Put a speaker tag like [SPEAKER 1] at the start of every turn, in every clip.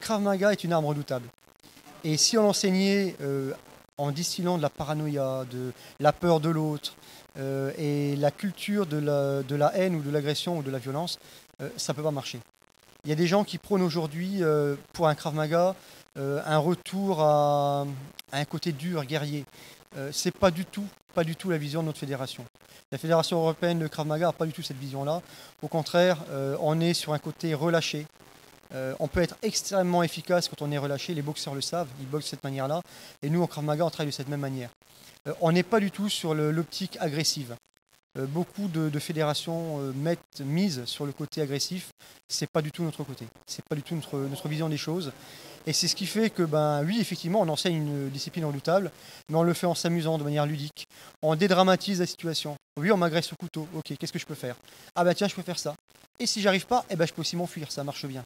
[SPEAKER 1] Krav Maga est une arme redoutable. Et si on l'enseignait en distillant de la paranoïa, de la peur de l'autre et la culture de la haine ou de l'agression ou de la violence, ça ne peut pas marcher. Il y a des gens qui prônent aujourd'hui pour un Krav Maga un retour à un côté dur, guerrier. Ce n'est pas du tout la vision de notre fédération. La fédération européenne de Krav Maga n'a pas du tout cette vision-là. Au contraire, on est sur un côté relâché. On peut être extrêmement efficace quand on est relâché. Les boxeurs le savent, ils boxent de cette manière-là. Et nous, en Krav Maga, on travaille de cette même manière. On n'est pas du tout sur l'optique agressive. Beaucoup de fédérations misent sur le côté agressif. C'est pas du tout notre côté. C'est pas du tout notre vision des choses. Et c'est ce qui fait que, oui, effectivement, on enseigne une discipline redoutable, mais on le fait en s'amusant, de manière ludique. On dédramatise la situation. Oui, on m'agresse au couteau. Ok, qu'est-ce que je peux faire? Ah tiens, je peux faire ça. Et si j'arrive pas, je peux aussi m'enfuir. Ça marche bien.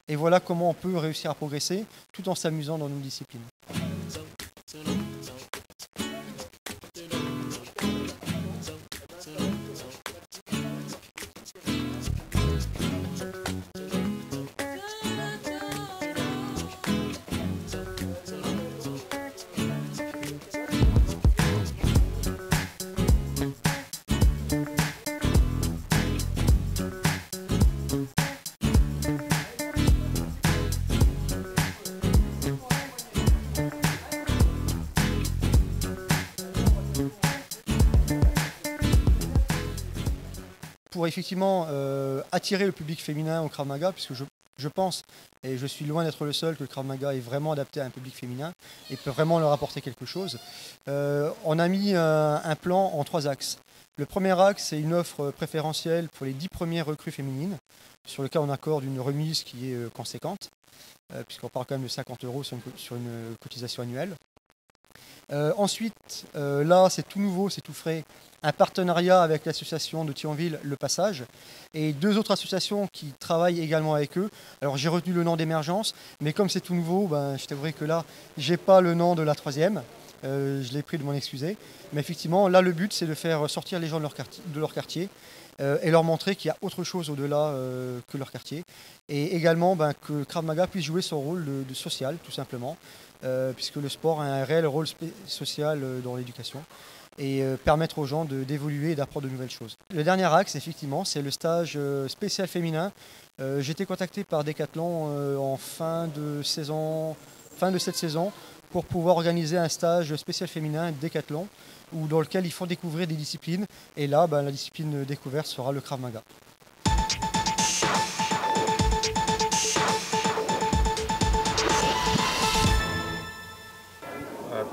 [SPEAKER 1] Et voilà comment on peut réussir à progresser tout en s'amusant dans nos disciplines. Pour effectivement attirer le public féminin au Krav Maga, puisque je pense, et je suis loin d'être le seul, que le Krav Maga est vraiment adapté à un public féminin et peut vraiment leur apporter quelque chose. On a mis un plan en 3 axes. Le premier axe, c'est une offre préférentielle pour les 10 premières recrues féminines, sur lequel on accorde une remise qui est conséquente, puisqu'on parle quand même de 50 € sur une cotisation annuelle. Ensuite, là c'est tout nouveau, c'est tout frais, un partenariat avec l'association de Thionville, Le Passage, et 2 autres associations qui travaillent également avec eux. Alors j'ai retenu le nom d'Émergence, mais comme c'est tout nouveau, je t'avouerai que là, j'ai pas le nom de la 3e. Je l'ai pris de m'en excuser. Mais effectivement, là le but c'est de faire sortir les gens de leur quartier et leur montrer qu'il y a autre chose au-delà que leur quartier. Et également que Krav Maga puisse jouer son rôle de social, tout simplement. Puisque le sport a un réel rôle social dans l'éducation et permettre aux gens d'évoluer et d'apprendre de nouvelles choses. Le dernier axe, effectivement, c'est le stage spécial féminin. J'ai été contacté par Decathlon en fin de cette saison pour pouvoir organiser un stage spécial féminin Decathlon dans lequel ils font découvrir des disciplines. Et là, la discipline découverte sera le Krav Maga.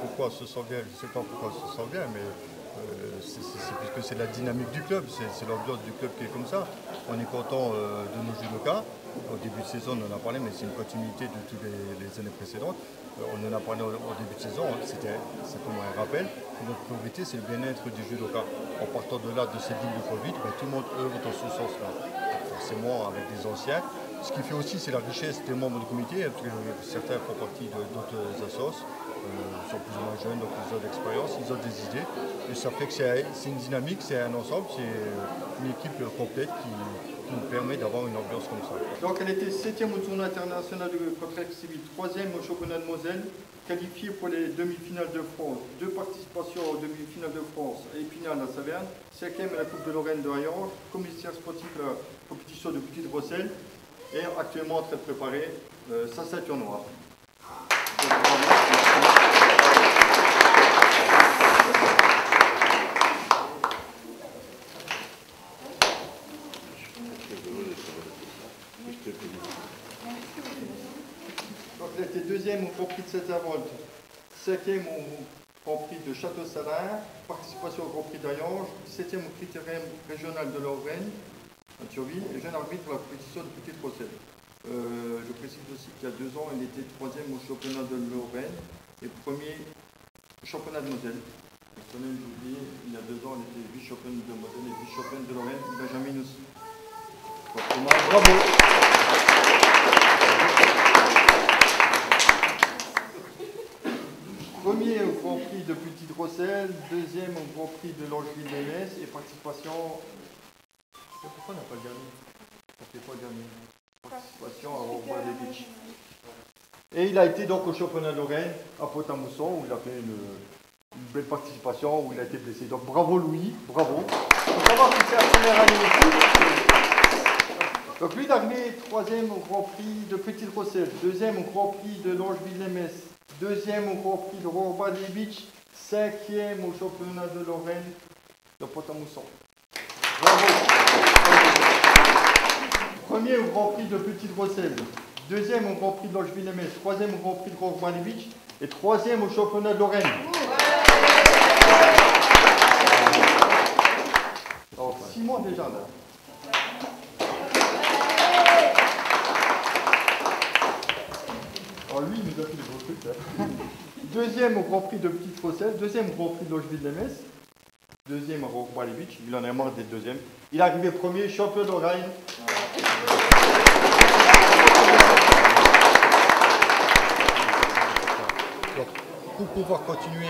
[SPEAKER 2] Pourquoi on se sent bien, je ne sais pas pourquoi on se sent bien, mais c'est puisque c'est la dynamique du club, c'est l'ambiance du club qui est comme ça. On est content de nos judokas. Au début de saison, on en a parlé, mais c'est une continuité de toutes les années précédentes. On en a parlé au début de saison, c'était simplement un rappel. Notre priorité, c'est le bien-être du judoka. En partant de là, de cette ligne de Covid, tout le monde œuvre dans ce sens-là. Forcément avec des anciens. Ce qui fait aussi, c'est la richesse des membres du comité, parce que certains font partie d'autres associations. Ils sont plus ou moins jeunes, donc ils ont de l'expérience, ils ont des idées. Et ça fait que c'est une dynamique, c'est un ensemble, c'est une équipe complète qui nous permet d'avoir une ambiance comme ça.
[SPEAKER 3] Donc elle était 7e au tournoi international de contre civil, 3e au championnat de Moselle, qualifiée pour les demi-finales de France, 2 participations aux demi-finales de France et Épinal à Saverne, 5e à la Coupe de Lorraine de Hayange, commissaire sportif à la compétition de Petite Rosselle et actuellement en train de préparer sa ceinture noire. Donc elle était 2e au Grand Prix de Saint-Avold, 5e au Grand Prix de Château-Salins, participation au Grand Prix d'Hayange, 7e au Critérium régional de Lorraine, à Thionville, et jeune arbitre pour la compétition de Petite Rosselle. Je précise aussi qu'il y a 2 ans, il était 3e au championnat de Lorraine et 1er au championnat de Moselle. Il y a 2 ans, il était vice-championne de Moselle et vice-championne de Lorraine, Benjamin aussi. Donc, bravo! Premier au Grand Prix de Petite Rosselle, 2e au Grand Prix de Langeville-les-Metz et participation. Pourquoi on n'a pas le dernier? On ne fait pas le dernier. Participation à Rouvroy-les-Beach. Et il a été donc au championnat de Lorraine à Pont-à-Mousson où il a fait une belle participation, où il a été blessé. Donc bravo Louis, bravo. Il faut savoir que c'est la première année aussi. Donc lui il est arrivé 3e au Grand Prix de Petite Rosselle, 2e au Grand Prix de Longeville-les-Metz, 2e au Grand Prix de Rouen-Beach, 5e au championnat de Lorraine de Pont-à-Mousson. Bravo. 1er au Grand Prix de Petite Rosselle, 2e au Grand Prix de Longeville-les-Metz, 3e au Grand Prix de Rouen-Beach et 3e au championnat de Lorraine. Alors, 6 mois déjà là. Alors lui, il nous a fait des gros trucs. Hein. 2e au Grand Prix de Petite Rosselle, 2e au Grand Prix de Longeville-les-Metz, 2e au Rouen-Beach, il en a marre d'être 2e. Il est arrivé 1er, champion de Lorraine.
[SPEAKER 2] Donc, pour pouvoir continuer,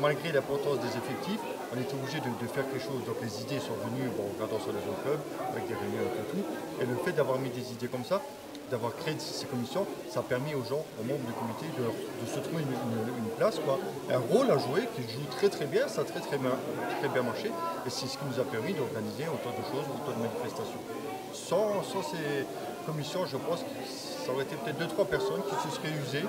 [SPEAKER 2] malgré l'importance des effectifs, on est obligé de faire quelque chose. Donc les idées sont venues, bon, en regardant sur les autres clubs, avec des réunions et tout. Et le fait d'avoir mis des idées comme ça, d'avoir créé ces commissions, ça a permis aux gens, aux membres du comité, de se trouver une place, quoi, un rôle à jouer qui joue très très bien, ça a très bien marché. Et c'est ce qui nous a permis d'organiser autant de choses, autant de manifestations. Sans ces commissions, je pense que ça aurait été peut-être 2-3 personnes qui se seraient usées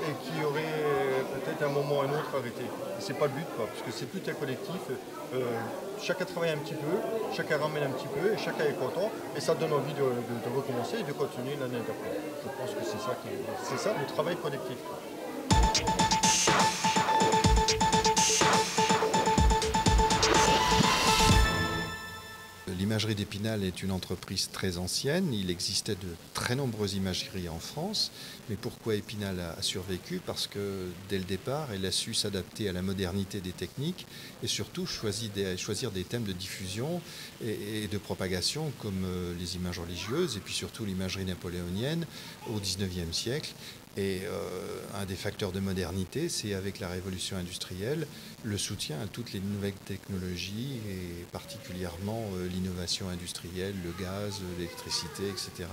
[SPEAKER 2] et qui auraient peut-être un moment ou un autre arrêté. Et c'est pas le but, quoi, parce que c'est tout un collectif. Chacun travaille un petit peu, chacun ramène un petit peu, et chacun est content, et ça donne envie de recommencer et de continuer l'année d'après. Je pense que c'est ça le travail collectif.
[SPEAKER 4] L'imagerie d'Épinal est une entreprise très ancienne. Il existait de très nombreuses imageries en France. Mais pourquoi Épinal a survécu? Parce que dès le départ, elle a su s'adapter à la modernité des techniques et surtout choisir des thèmes de diffusion et de propagation comme les images religieuses et puis surtout l'imagerie napoléonienne au XIXe siècle. Et un des facteurs de modernité, c'est avec la révolution industrielle, le soutien à toutes les nouvelles technologies et particulièrement l'innovation industrielle, le gaz, l'électricité, etc.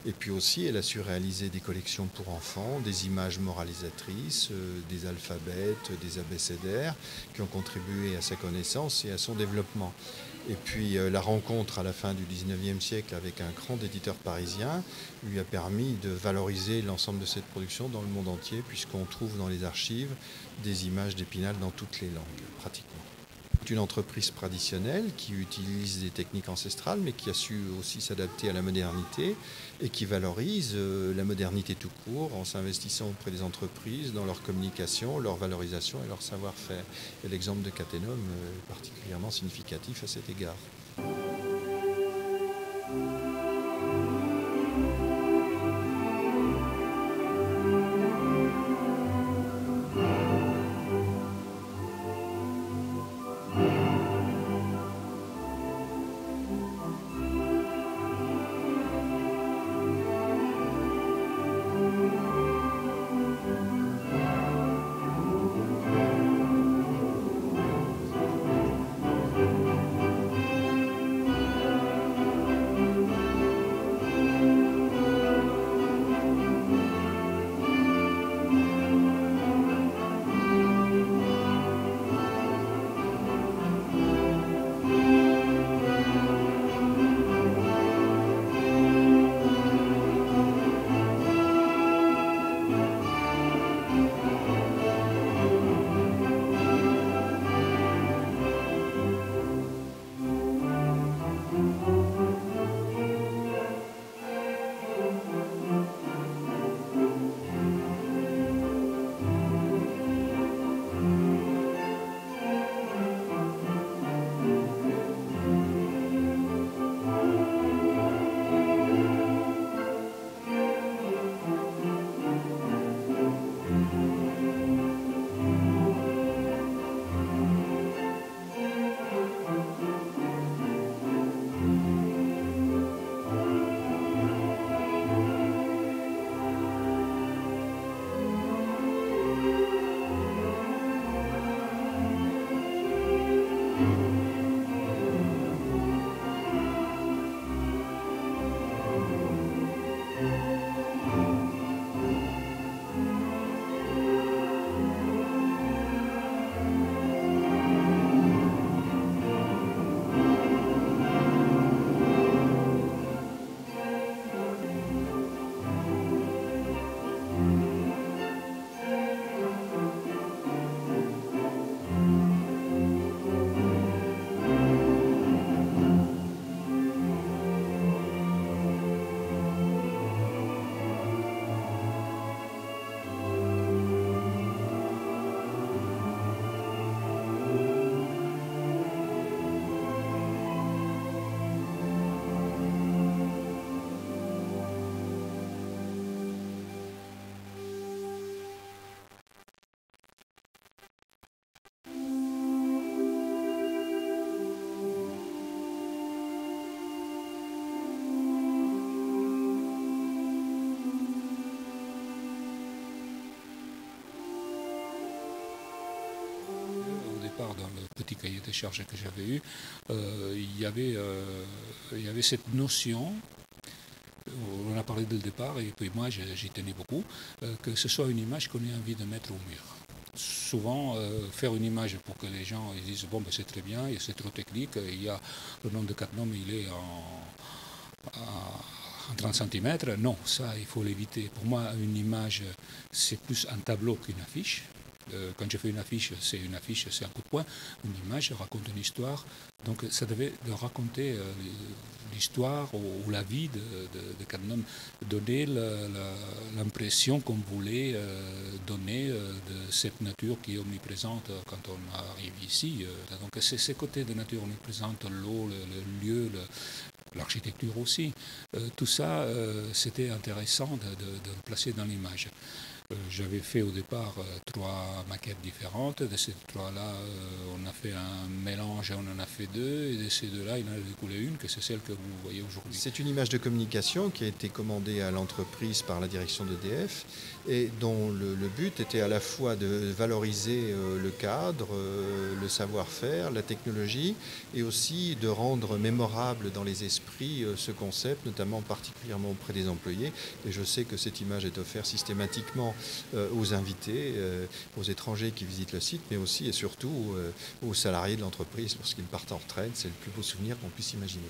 [SPEAKER 4] Et puis aussi, elle a su réaliser des collections pour enfants, des images moralisatrices, des alphabets, des abécédaires qui ont contribué à sa connaissance et à son développement. Et puis la rencontre à la fin du XIXe siècle avec un grand éditeur parisien lui a permis de valoriser l'ensemble de cette production dans le monde entier, puisqu'on trouve dans les archives des images d'Épinal dans toutes les langues, pratiquement. C'est une entreprise traditionnelle qui utilise des techniques ancestrales, mais qui a su aussi s'adapter à la modernité et qui valorise la modernité tout court en s'investissant auprès des entreprises dans leur communication, leur valorisation et leur savoir-faire. Et l'exemple de Catenum est particulièrement significatif à cet égard.
[SPEAKER 5] petit cahier de charges que j'avais eu, il y avait cette notion, on a parlé dès le départ, et puis moi j'y tenais beaucoup, que ce soit une image qu'on ait envie de mettre au mur. Souvent, faire une image pour que les gens ils disent bon, ben, c'est très bien, c'est trop technique, il y a le nom de Cadnum, il est en 30 cm. Non, ça, il faut l'éviter. Pour moi, une image, c'est plus un tableau qu'une affiche. Quand je fais une affiche, c'est un coup de poing. Une image raconte une histoire. Donc, ça devait raconter l'histoire ou la vie de Cadnum, donner l'impression qu'on voulait donner de cette nature qui est omniprésente quand on arrive ici. Donc, c'est ces côtés de nature omniprésente, l'eau, le lieu, l'architecture aussi. Tout ça, c'était intéressant de le placer dans l'image. J'avais fait au départ 3 maquettes différentes. De ces 3-là, on a fait un mélange, on en a fait 2. Et de ces 2-là, il en a découlé une, que c'est celle que vous voyez aujourd'hui.
[SPEAKER 4] C'est une image de communication qui a été commandée à l'entreprise par la direction d'EDF et dont le but était à la fois de valoriser le cadre, le savoir-faire, la technologie et aussi de rendre mémorable dans les esprits ce concept, notamment particulièrement auprès des employés. Et je sais que cette image est offerte systématiquement aux invités, aux étrangers qui visitent le site, mais aussi et surtout aux salariés de l'entreprise lorsqu'ils partent en retraite. C'est le plus beau souvenir qu'on puisse imaginer.